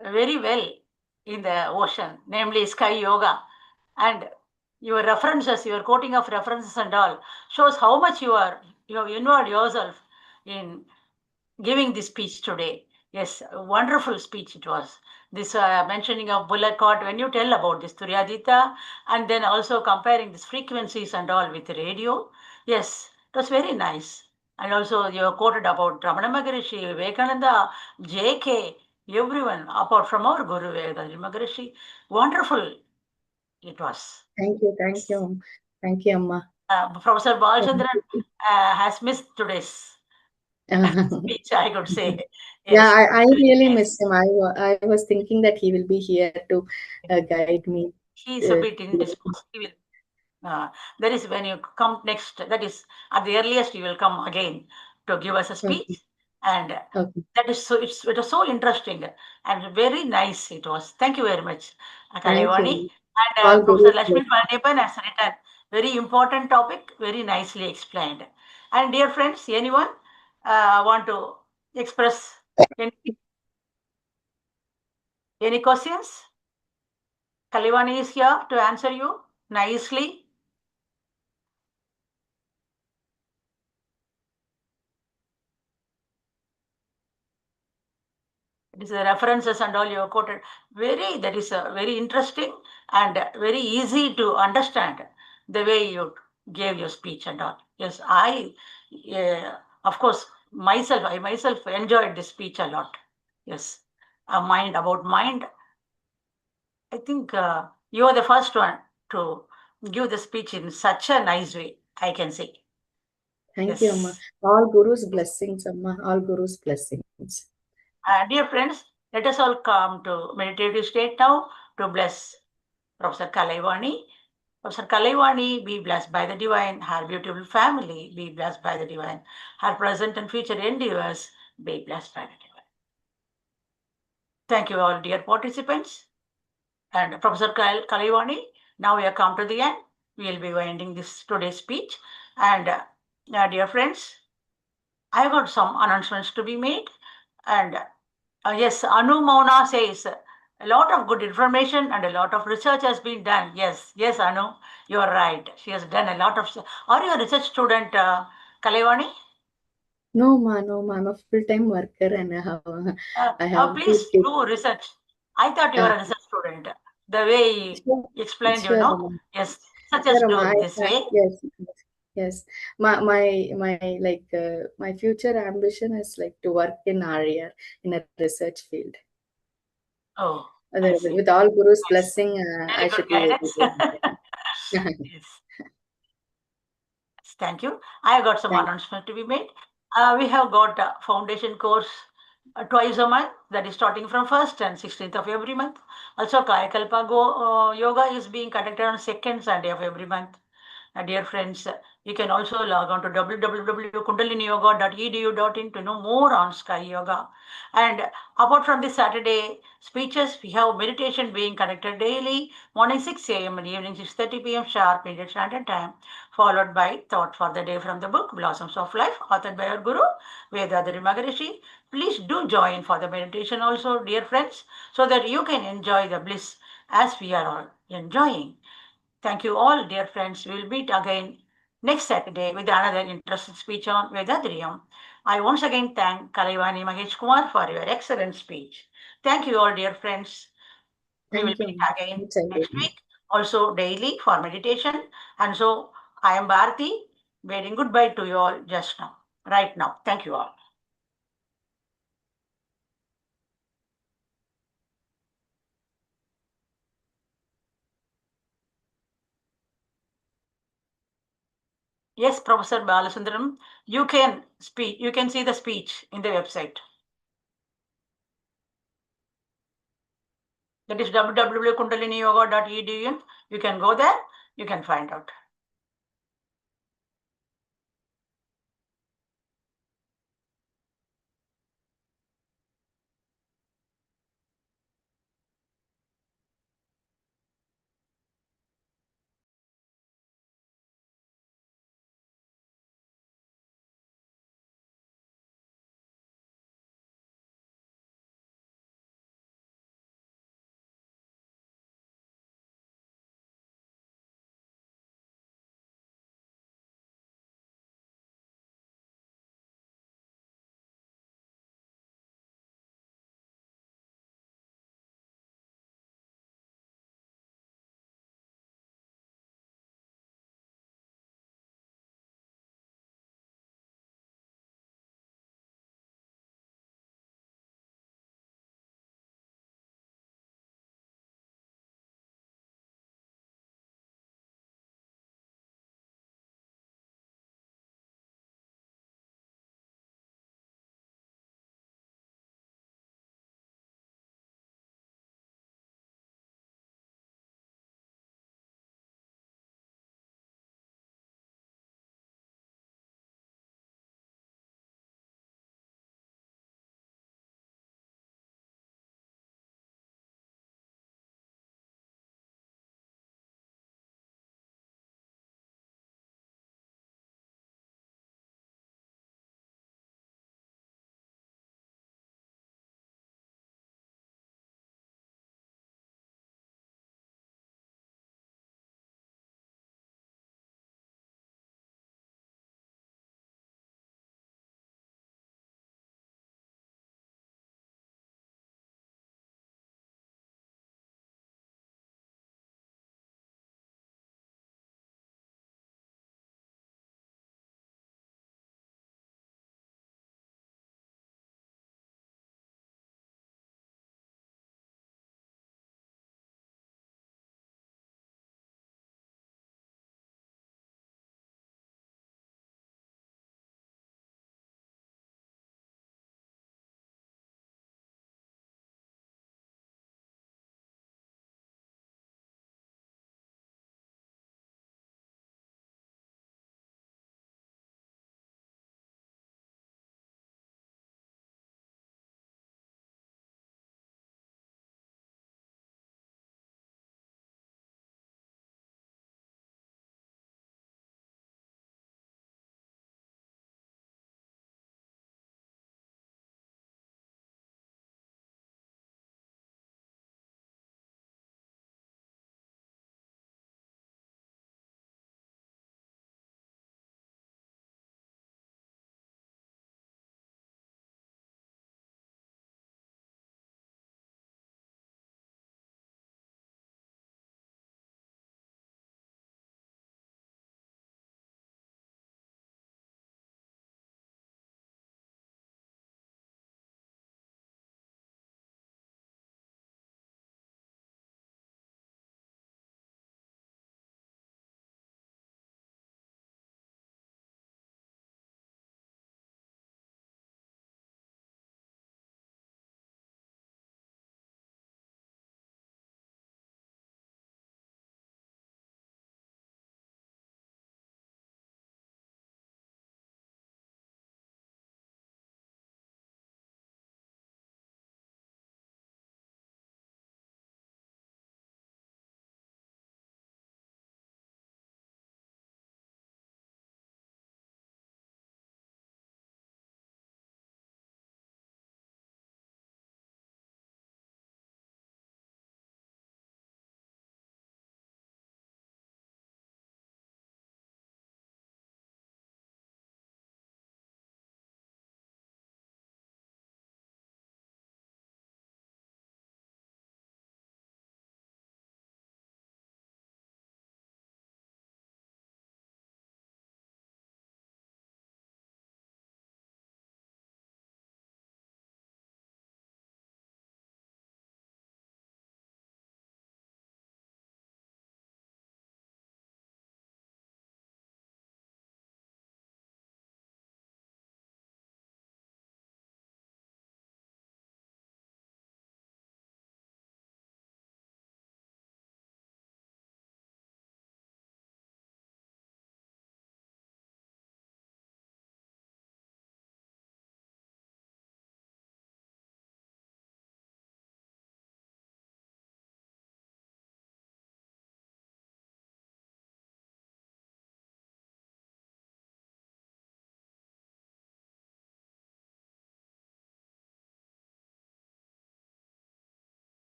very well in the ocean, namely Sky Yoga. And your references, your quoting of references and all shows how much you have involved yourself in giving this speech today. Yes, a wonderful speech it was. This mentioning of bullet caught, when you tell about this Turyadita, and then also comparing these frequencies and all with the radio. Yes, it was very nice. And also you quoted about Ramana Maharishi, Vivekananda, JK, everyone, apart from our Guru Vivekananda Maharishi. Wonderful it was. Thank you. Thank you, Amma. Professor Balchandran has missed today's speech, I could say. Yes. Yeah, I really Yes. miss him. I was thinking that he will be here to guide me. He's a bit indisposed. He will. That is when you come next. That is at the earliest you will come again to give us a speech, and Okay. that is so. It was so interesting and very nice. It was. Thank you very much, Kalayvani. You. And All Professor good. Lakshmi Palaniappan has written very important topic, very nicely explained. And dear friends, anyone want to express any questions? Kalivani is here to answer you nicely. It is the references and all you have quoted. That is very interesting and very easy to understand the way you gave your speech and all. Yes, of course, I myself enjoyed this speech a lot. Yes, about mind. I think you are the first one to give the speech in such a nice way, I can say. Thank you, Amma. All Guru's blessings, Amma. All Guru's blessings. Dear friends, let us all come to meditative state now to bless Professor Kalaivani. Professor Kalaivani, be blessed by the divine. Her beautiful family, be blessed by the divine. Her present and future endeavors, be blessed by the divine. Thank you all, dear participants. And Professor Kalaivani, now we have come to the end. We will be ending this today's speech. And dear friends, I got some announcements to be made. And yes, Anu Mauna says a lot of good information and a lot of research has been done. Yes, Anu, you are right. She has done a lot of. Are you a research student, Kalaivani? No, ma, I'm a full-time worker and I have Please to do research. I thought you were a research student. The way sure, you explained, sure, Amma. yes, such as Sure, Amma. do this way. Yes, yes. My future ambition is like to work in area in a research field. Oh, I see. With all Guru's Yes. blessing, Very I good should be able guidance. to. Yes. Thank you. I have got some Thank announcement to be made. We have got a foundation course twice a month, that is starting from 1st and 16th of every month. Also, Kayakalpa Yoga is being conducted on 2nd Sunday of every month. Dear friends, you can also log on to www.kundaliniyoga.edu.in to know more on Sky Yoga. And apart from this Saturday speeches, we have meditation being conducted daily, morning 6 a.m. and evening 6:30 p.m. sharp Indian Standard Time, followed by Thought for the Day from the book Blossoms of Life, authored by our Guru, Vedadari Maharishi. Please do join for the meditation also, dear friends, so that you can enjoy the bliss as we are all enjoying. Thank you all, dear friends. We will meet again next Saturday with another interesting speech on Vedadriyam. I once again thank Kalaivani Mahesh Kumar for your excellent speech. Thank you all, dear friends. We will you. meet again Thanks, everyone. next week, also daily for meditation. And so I am Bharti, bidding goodbye to you all just now, right now. Thank you all. Yes, Professor Balasundaram, you can speak. You can see the speech in the website. That is www.kundaliniyoga.edu. You can go there. You can find out.